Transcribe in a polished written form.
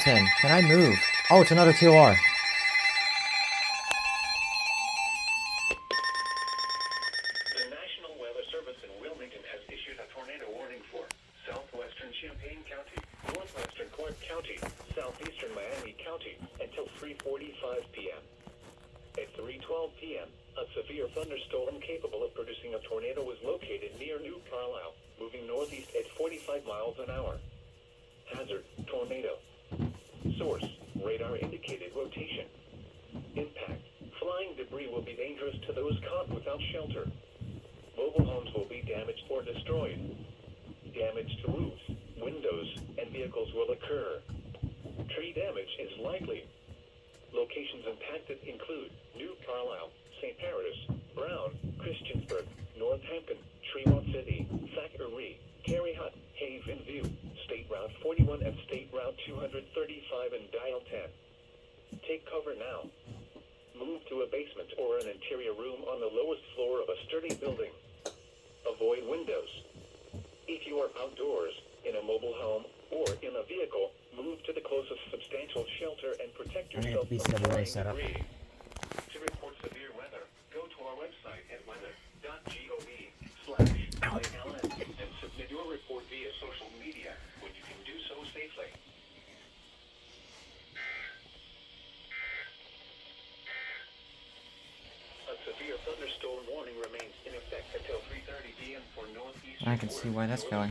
Wilmington. Can I move? Oh, it's another TOR. The National Weather Service in Wilmington has issued a tornado warning for southwestern Champaign County, northwestern Clark County, southeastern Miami County until 3:45 p.m. At 3:12 p.m., a severe thunderstorm capable of producing a tornado was located near New Carlisle, moving northeast at 45 miles an hour. Hazard, tornado. Source, radar indicated rotation. Impact, flying debris will be dangerous to those caught without shelter. Mobile homes will be damaged or destroyed. Damage to roofs, windows, and vehicles will occur. Tree damage is likely. Locations impacted include New Carlisle, St. Paradis, Brown, Christiansburg, Northampton, Tremont City, Thackeray, Cary Hut, Haven View, State Route 41 and State Route 235 and Dial 10. Take cover now. Move to a basement or an interior room on the lowest floor of a sturdy building. Avoid windows. If you are outdoors, in a mobile home, or in a vehicle, move to the closest substantial shelter and protect yourself from flying debris. To report severe weather, go to our website at weather.gov/ILS and submit your report via social media when you can do so safely. A severe thunderstorm warning remains in effect until 3:30 p.m. for northeastern. I can see why that's going.